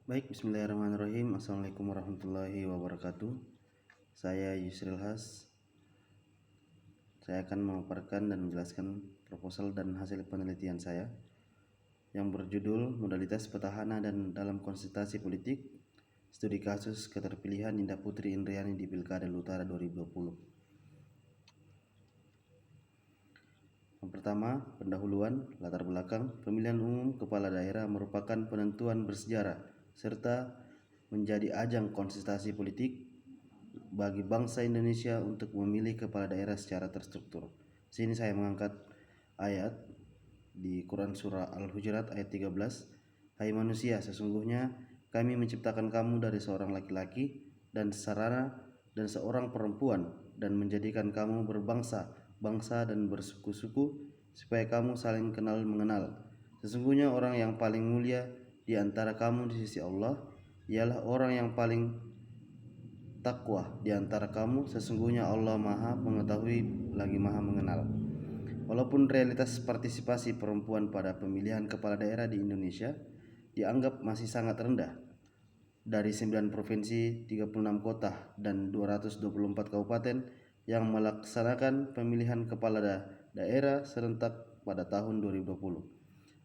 Baik, bismillahirrahmanirrahim. Assalamualaikum warahmatullahi wabarakatuh. Saya Yusril Has. Saya akan memaparkan dan menjelaskan proposal dan hasil penelitian saya yang berjudul Modalitas Petahana dan dalam Konsultasi Politik, Studi Kasus Keterpilihan Indah Putri Indriani di Pilkada Utara 2020. Yang pertama, pendahuluan, latar belakang. Pemilihan umum kepala daerah merupakan penentuan bersejarah serta menjadi ajang konsultasi politik bagi bangsa Indonesia untuk memilih kepala daerah secara terstruktur. Sini saya mengangkat ayat di Quran Surah Al-Hujurat ayat 13. Hai manusia, sesungguhnya kami menciptakan kamu dari seorang laki-laki dan sarana dan seorang perempuan dan menjadikan kamu berbangsa dan bersuku-suku supaya kamu saling kenal mengenal. Sesungguhnya orang yang paling mulia di antara kamu di sisi Allah ialah orang yang paling takwa di antara kamu. Sesungguhnya Allah Maha Mengetahui lagi Maha Mengenal. Walaupun realitas partisipasi perempuan pada pemilihan kepala daerah di Indonesia dianggap masih sangat rendah, dari 9 provinsi, 36 kota, dan 224 kabupaten yang melaksanakan pemilihan kepala daerah serentak pada tahun 2020.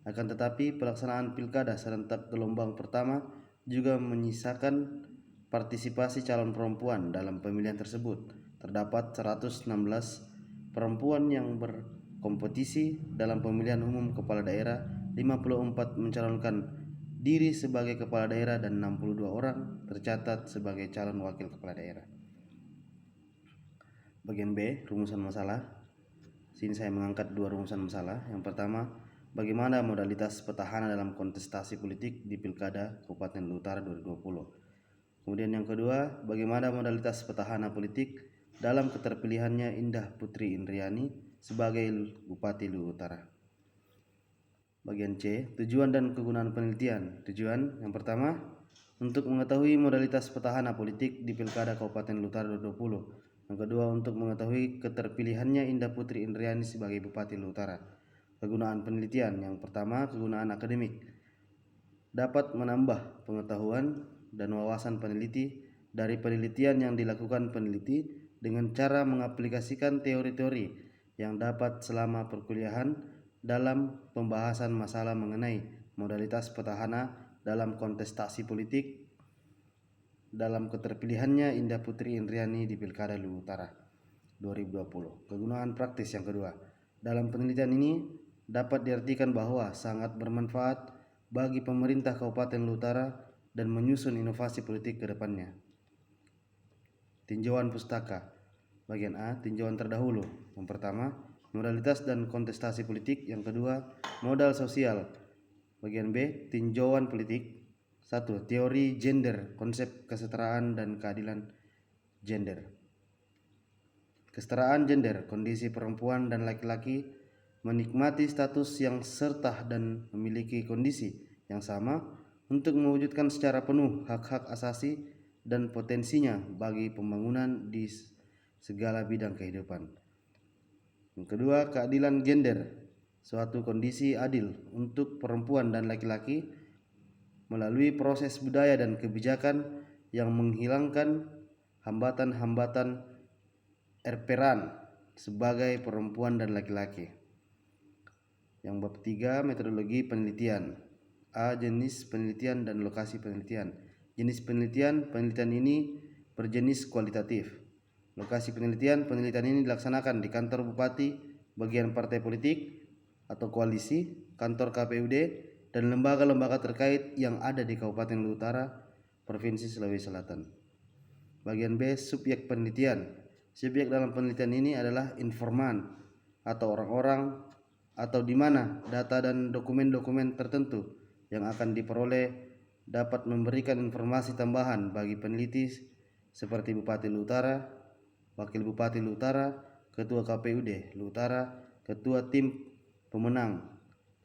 Akan tetapi pelaksanaan pilkada serentak gelombang pertama juga menyisakan partisipasi calon perempuan dalam pemilihan tersebut. Terdapat 116 perempuan yang berkompetisi dalam pemilihan umum kepala daerah, 54 mencalonkan diri sebagai kepala daerah dan 62 orang tercatat sebagai calon wakil kepala daerah. Bagian B, rumusan masalah. Sini saya mengangkat dua rumusan masalah. Yang pertama, bagaimana modalitas petahana dalam kontestasi politik di Pilkada Kabupaten Utara 2020. Kemudian yang kedua, bagaimana modalitas petahana politik dalam keterpilihannya Indah Putri Indriani sebagai Bupati Luhut Utara. Bagian C, tujuan dan kegunaan penelitian. Tujuan yang pertama, untuk mengetahui modalitas petahana politik di Pilkada Kabupaten Utara 2020. Yang kedua, untuk mengetahui keterpilihannya Indah Putri Indriani sebagai Bupati Luhut Utara. Kegunaan penelitian. Yang pertama, kegunaan akademik. Dapat menambah pengetahuan dan wawasan peneliti dari penelitian yang dilakukan peneliti dengan cara mengaplikasikan teori-teori yang dapat selama perkuliahan dalam pembahasan masalah mengenai modalitas petahana dalam kontestasi politik dalam keterpilihannya Indah Putri Indriani di Pilkada Luhut Utara 2020. Kegunaan praktis yang kedua. Dalam penelitian ini dapat diartikan bahwa sangat bermanfaat bagi pemerintah Kabupaten Luhut Utara dan menyusun inovasi politik ke depannya. Tinjauan pustaka. Bagian A, tinjauan terdahulu. Yang pertama, modalitas dan kontestasi politik. Yang kedua, modal sosial. Bagian B, tinjauan politik. 1. Teori gender, konsep kesetaraan dan keadilan gender. Kesetaraan gender, kondisi perempuan dan laki-laki menikmati status yang serta dan memiliki kondisi yang sama untuk mewujudkan secara penuh hak-hak asasi dan potensinya bagi pembangunan di segala bidang kehidupan. Yang kedua, keadilan gender, suatu kondisi adil untuk perempuan dan laki-laki melalui proses budaya dan kebijakan yang menghilangkan hambatan-hambatan erperan sebagai perempuan dan laki-laki. Yang bab 3, metodologi penelitian. A. Jenis penelitian dan lokasi penelitian. Jenis penelitian ini berjenis kualitatif. Lokasi penelitian ini dilaksanakan di kantor bupati, bagian partai politik atau koalisi, kantor KPUD, dan lembaga-lembaga terkait yang ada di Kabupaten Luhut Utara, Provinsi Sulawesi Selatan. Bagian B, subjek penelitian. Subjek dalam penelitian ini adalah informan atau orang-orang atau di mana data dan dokumen-dokumen tertentu yang akan diperoleh dapat memberikan informasi tambahan bagi peneliti seperti Bupati Luhut Utara, Wakil Bupati Luhut Utara, Ketua KPUD Luhut Utara, Ketua Tim Pemenang,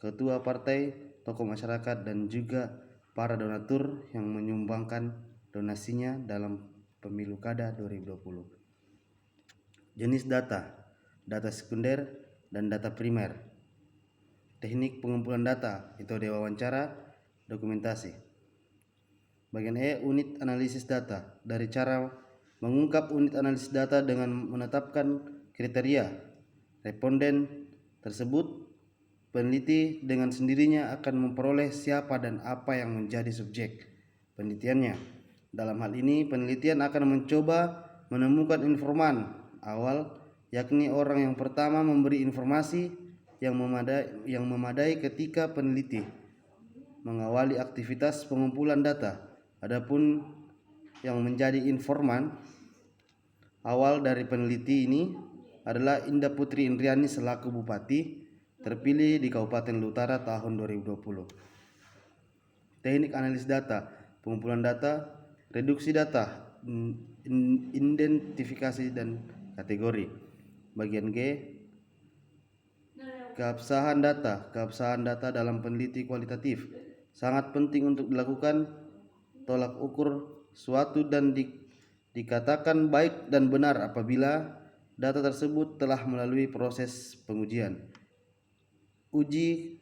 Ketua Partai, tokoh masyarakat, dan juga para donatur yang menyumbangkan donasinya dalam Pemilu Kada 2020. Jenis data, data sekunder dan data primer. Teknik pengumpulan data, metode wawancara, dokumentasi. Bagian E, unit analisis data. Dari cara mengungkap unit analisis data dengan menetapkan kriteria responden tersebut, peneliti dengan sendirinya akan memperoleh siapa dan apa yang menjadi subjek penelitiannya. Dalam hal ini, penelitian akan mencoba menemukan informan awal, yakni orang yang pertama memberi informasi yang memadai ketika peneliti mengawali aktivitas pengumpulan data. Adapun yang menjadi informan awal dari peneliti ini adalah Indah Putri Indriani selaku Bupati terpilih di Kabupaten Utara tahun 2020. Teknik analisis data, pengumpulan data, reduksi data, identifikasi dan kategori. Bagian G, keabsahan data. Keabsahan data dalam peneliti kualitatif sangat penting untuk dilakukan tolak ukur suatu dan dikatakan baik dan benar apabila data tersebut telah melalui proses pengujian. Uji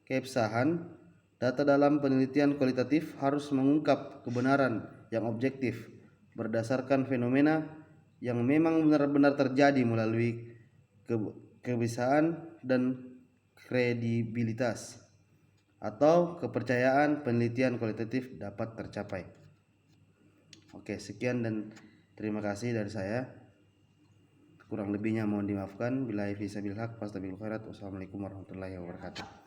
keabsahan data dalam penelitian kualitatif harus mengungkap kebenaran yang objektif berdasarkan fenomena yang memang benar-benar terjadi melalui kebiasaan dan kredibilitas atau kepercayaan penelitian kualitatif dapat tercapai. Oke, sekian dan terima kasih dari saya. Kurang lebihnya mohon dimaafkan. Billahi fisabilillah, fastabiqul khairat. Wassalamualaikum warahmatullahi wabarakatuh.